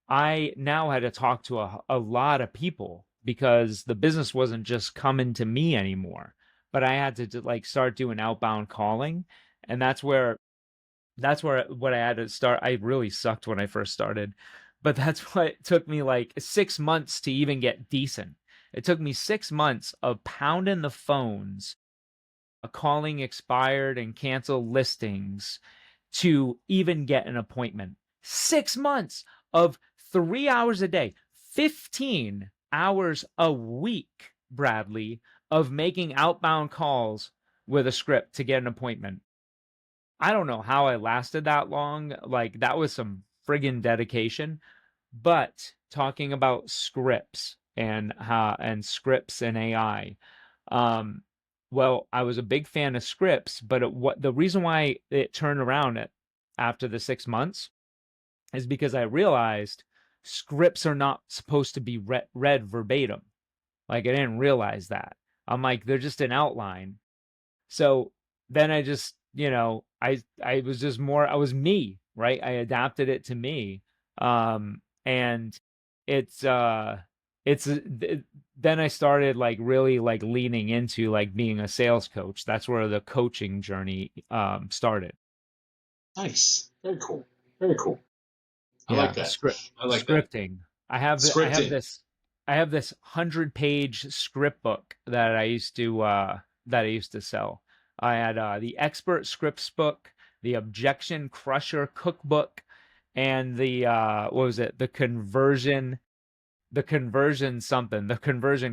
I now had to talk to a lot of people because the business wasn't just coming to me anymore. But I had to like start doing outbound calling, and that's where what I had to start. I really sucked when I first started, but that's what it took me like 6 months to even get decent. It took me 6 months of pounding the phones, calling expired and canceled listings to even get an appointment. 6 months of 3 hours a day, 15 hours a week, Bradley, of making outbound calls with a script to get an appointment. I don't know how I lasted that long. Like, that was some friggin' dedication. But talking about scripts and scripts and AI, um, well, I was a big fan of scripts, but what the reason why it turned around after the 6 months is because I realized scripts are not supposed to be read verbatim. Like, I didn't realize that. I'm like, they're just an outline. So then I just, I was just more, I was me, right? I adapted it to me. And it's, then I started like really like leaning into like being a sales coach. That's where the coaching journey, started. Nice. Very cool. Very cool. I like Yeah, that. I like that. scripting. I have I have Scripting. this I have this 100-page script book that I used to sell. I had the expert scripts book, the objection crusher cookbook, and the what was it? The conversion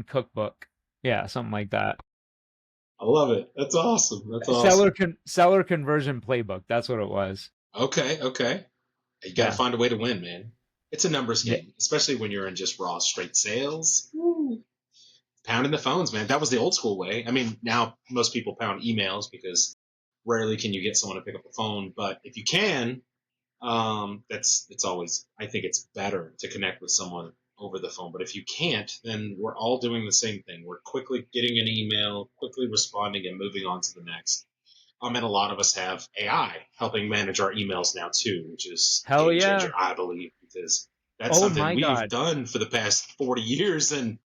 cookbook. Yeah, something like that. I love it. That's awesome. That's awesome. Seller conversion playbook. That's what it was. Okay, okay. You got to Yeah. find a way to win, man. It's a numbers Yeah. game, especially when you're in just raw straight sales. Pounding the phones, man. That was the old school way. I mean, now most people pound emails because rarely can you get someone to pick up the phone. But if you can, that's it's always. I think it's better to connect with someone over the phone. But if you can't, then we're all doing the same thing. We're quickly getting an email, quickly responding, and moving on to the next. And a lot of us have AI helping manage our emails now too, which is a Hell game changer, yeah. I believe, because that's Oh something my we've God. done for the past 40 years, and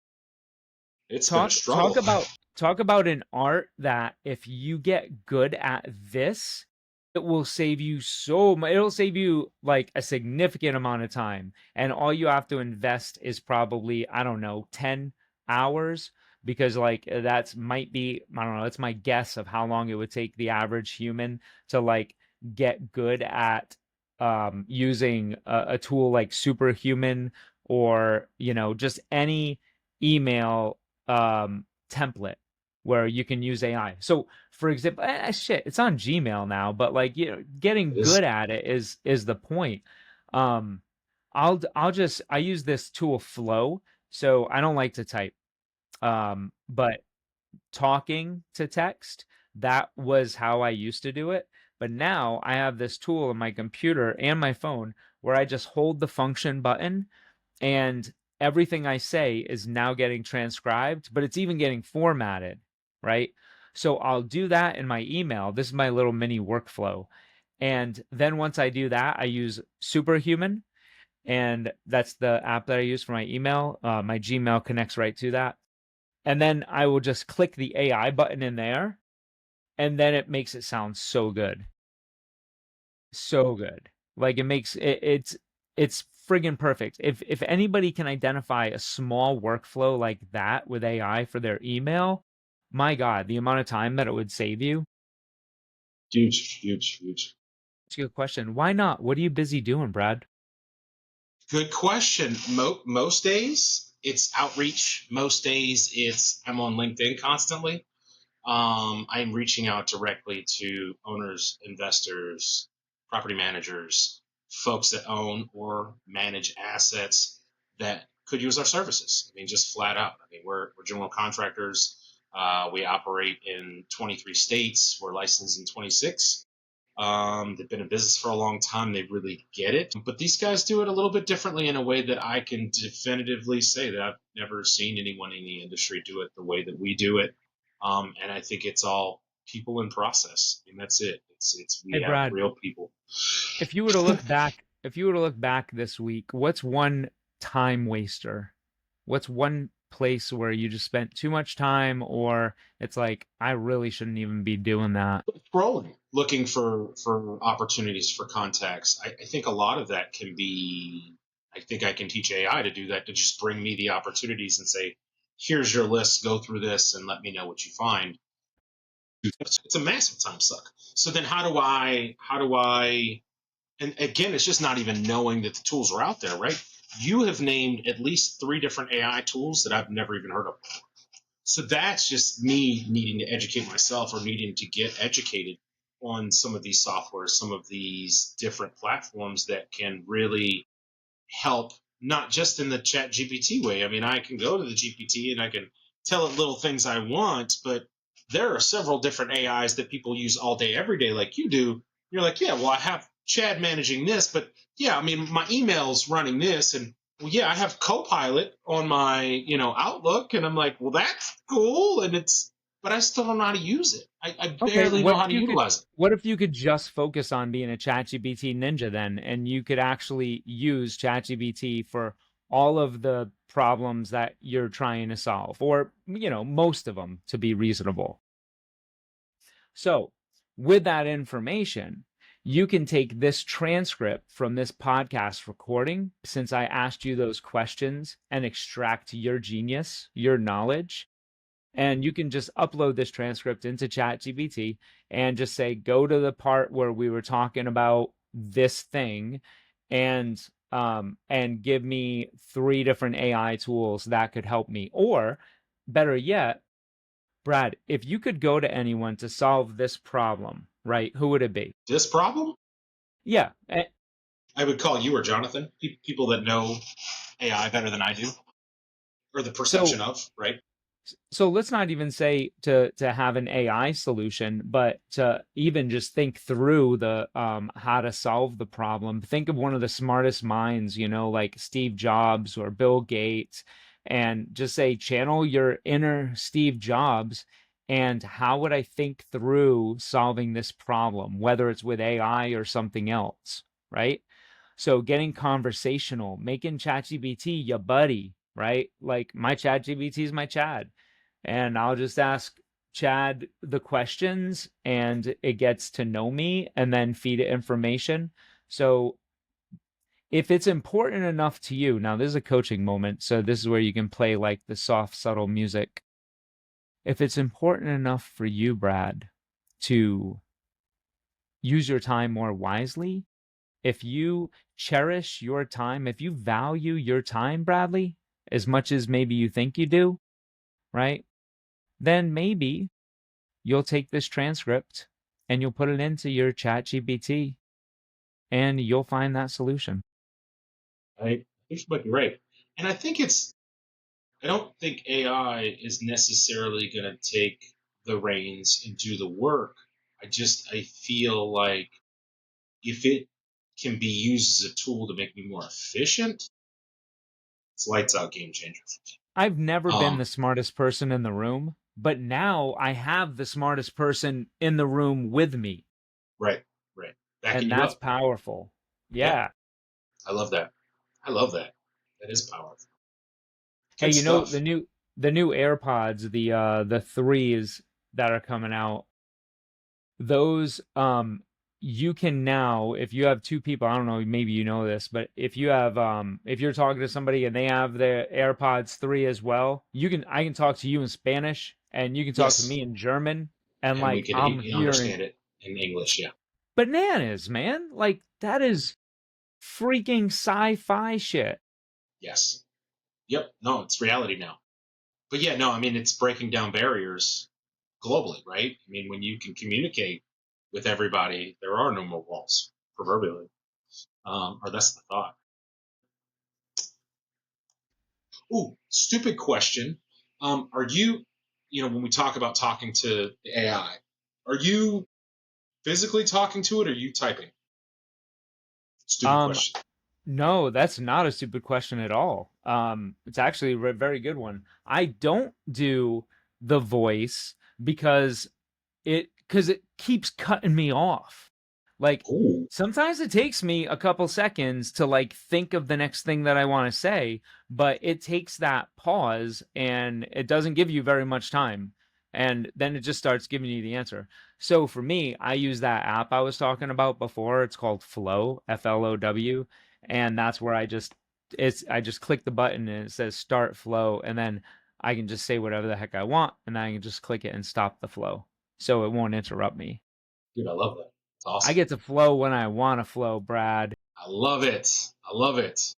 it's been a talk talk struggle. about talk about an art that if you get good at this, it will save you so much. It'll save you like a significant amount of time, and all you have to invest is probably, I don't know, 10 hours. because like that's might be, I don't know, that's my guess of how long it would take the average human to like get good at using a tool like Superhuman, or just any email template where you can use AI. So for example, shit, it's on Gmail now, but like, getting Is good at it is the point. Um, I use this tool Flow, so I don't like to type. But talking to text, that was how I used to do it. But now I have this tool on my computer and my phone where I just hold the function button, and everything I say is now getting transcribed, but it's even getting formatted, right? So I'll do that in my email. This is my little mini workflow. And then once I do that, I use Superhuman, and that's the app that I use for my email. My Gmail connects right to that. And then I will just click the AI button in there, and then it makes it sound so good. So good. Like it makes it's friggin' perfect. If anybody can identify a small workflow like that with AI for their email, my God, the amount of time that it would save you. huge, huge, huge. It's a good question. Why not? What are you busy doing, Brad? Good question. Most days it's outreach. Most days it's I'm on LinkedIn constantly. I'm reaching out directly to owners, investors, property managers, folks that own or manage assets that could use our services. I mean, just flat out. I mean, we're general contractors. We operate in 23 states. We're licensed in 26. They've been in business for a long time. They really get it. But these guys do it a little bit differently in a way that I can definitively say that I've never seen anyone in the industry do it the way that we do it. And I think it's all people and process. And that's it. It's Hey, we have Brad, real people. if you were to look back this week, what's one time waster? What's one place where you just spent too much time, or it's like, I really shouldn't even be doing that? Scrolling, looking for opportunities for contacts. I think a lot of that can be. I think I can teach AI to do that, to just bring me the opportunities and say, "Here's your list. Go through this and let me know what you find." It's a massive time suck. So then how do I and again, it's just not even knowing that the tools are out there, right? You have named at least three different AI tools that I've never even heard of. So that's just me needing to educate myself, or needing to get educated on some of these softwares, some of these different platforms that can really help, not just in the chat GPT way. I mean, I can go to the GPT and I can tell it little things I want, but there are several different AIs that people use all day, every day, like you do. You're like, yeah, well, I have Chad managing this, but yeah, I mean, my email's running this, and well, yeah, I have Copilot on my, Outlook, and I'm like, well, that's cool, and but I still don't know how to use it. I Okay, barely know how to utilize it. what if you could just focus on being a ChatGPT ninja then, and you could actually use ChatGPT for all of the problems that you're trying to solve, or most of them, to be reasonable. So, with that information, you can take this transcript from this podcast recording, since I asked you those questions, and extract your genius, your knowledge, and you can just upload this transcript into ChatGPT and just say, go to the part where we were talking about this thing, and give me three different AI tools that could help me. Or better yet, Brad, if you could go to anyone to solve this problem, right, who would it be? This problem, Yeah. I would call you or Jonathan, people that know AI better than I do, or the So perception of, right? so let's not even say to have an AI solution, but to even just think through the how to solve the problem. Think of one of the smartest minds, like Steve Jobs or Bill Gates, and just say, channel your inner Steve Jobs, and how would I think through solving this problem, whether it's with AI or something else, right? So getting conversational, making ChatGPT your buddy, right? Like my ChatGPT is my Chad, and I'll just ask Chad the questions, and it gets to know me and then feed it information. So if it's important enough to you, now this is a coaching moment, so this is where you can play like the soft, subtle music. if it's important enough for you, Brad, to use your time more wisely, if you cherish your time, if you value your time, Bradley, as much as maybe you think you do, right? Then maybe you'll take this transcript and you'll put it into your chat GPT and you'll find that solution. I think you might be right. And I don't think AI is necessarily going to take the reins and do the work. I feel like if it can be used as a tool to make me more efficient, it's lights out game changer. I've never been Um, the smartest person in the room, but now I have the smartest person in the room with me, right, right. Backing and you that's up. powerful. Yeah, Yeah. I love that. I love that. That is powerful. Hey, Good stuff. the new AirPods, the threes that are coming out, those you can now, if you have two people, I don't know, maybe you know this, but if you have if you're talking to somebody and they have their AirPods 3 as well, I can talk to you in Spanish and you can talk to Yes, me in German and and we like could I'm hearing understand it in English. Yeah. bananas, man. Like that is freaking sci-fi shit. Yes. Yep. No, it's reality now. But yeah, no, I mean, it's breaking down barriers globally, right? I mean, when you can communicate with everybody, there are no more walls, proverbially. Or that's the thought. Ooh, stupid question. Are you, when we talk about talking to the AI, are you physically talking to it or are you typing? Stupid Um question. No, that's not a stupid question at all. It's actually a very good one. I don't do the voice because it keeps cutting me off. Like Ooh, sometimes it takes me a couple seconds to like think of the next thing that I want to say, but it takes that pause and it doesn't give you very much time. And then it just starts giving you the answer. So for me, I use that app I was talking about before. It's called Flow, Flow, and that's where I just click the button and it says start flow and then I can just say whatever the heck I want and then I can just click it and stop the flow so it won't interrupt me. dude, I love that. It's I awesome. get to flow when I want to flow, Brad. I love it. I love it.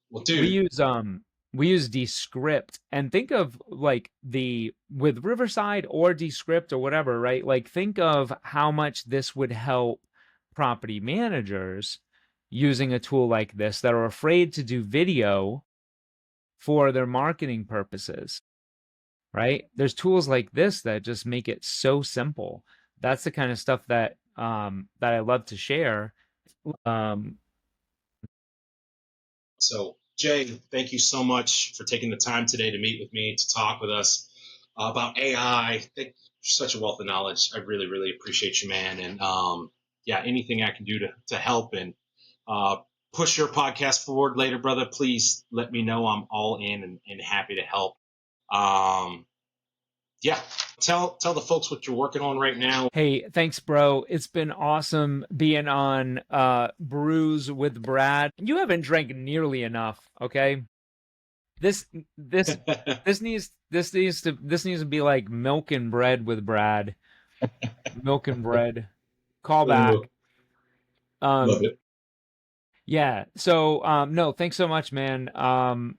Well, We dude, use um we use Descript and think of like the with Riverside or Descript or whatever, right? Like think of how much this would help property managers using a tool like this that are afraid to do video for their marketing purposes, right? There's tools like this that just make it so simple. That's the kind of stuff that I love to share. Um, so, Jay, thank you so much for taking the time today to meet with me, to talk with us about AI. Thank you for such a wealth of knowledge. I really, really appreciate you, man. And yeah, anything I can do to help and uh, push your podcast forward later, brother, please let me know. I'm all in and happy to help. Um, yeah, tell the folks what you're working on right now. Hey, thanks, bro. It's been awesome being on Brews with Brad. You haven't drank nearly enough, okay? This this this needs to be like milk and bread with Brad. Milk and bread. Call back. Love Um it. Yeah. So, no, thanks so much, man. I'm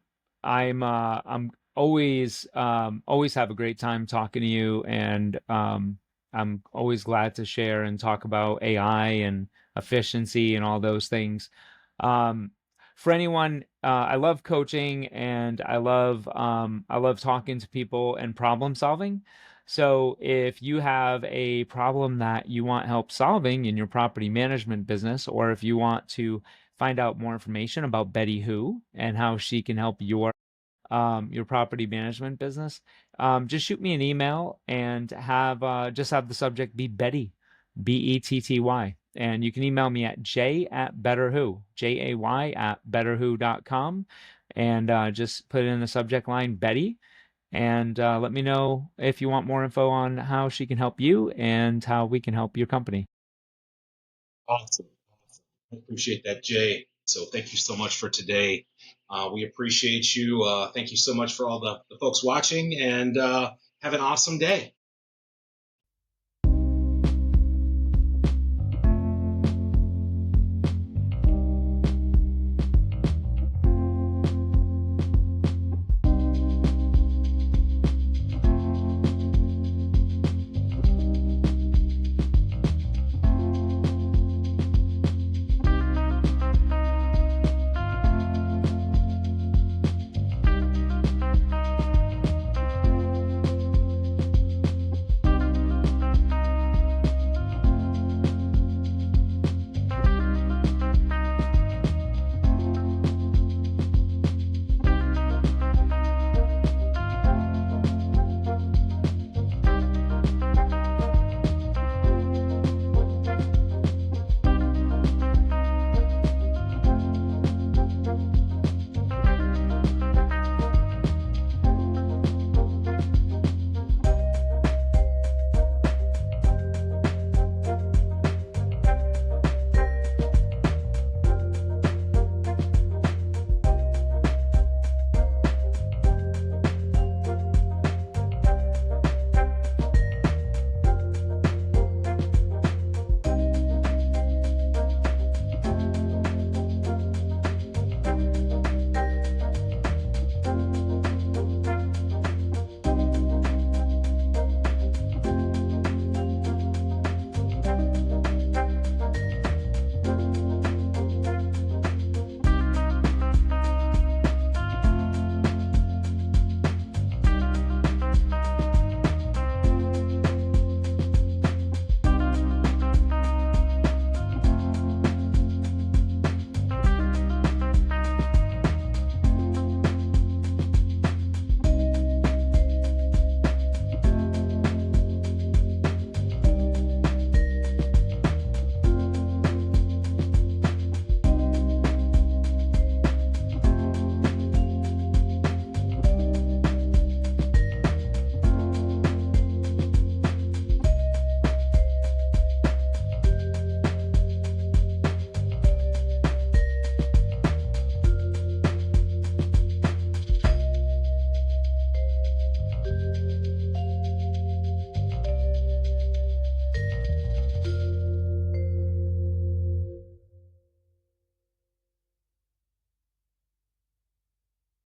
always have a great time talking to you, and I'm always glad to share and talk about AI and efficiency and all those things. Um, for anyone, I love coaching and I love talking to people and problem solving. So if you have a problem that you want help solving in your property management business, or if you want to find out more information about Betty Who and how she can help your property management business, just shoot me an email and have just have the subject be Betty, Betty. And you can email me at Jay at betterwho.com and just put in the subject line Betty and let me know if you want more info on how she can help you and how we can help your company. Awesome. Awesome. I appreciate that, Jay. So thank you so much for today. We appreciate you. Thank you so much for all the folks watching. And Have an awesome day.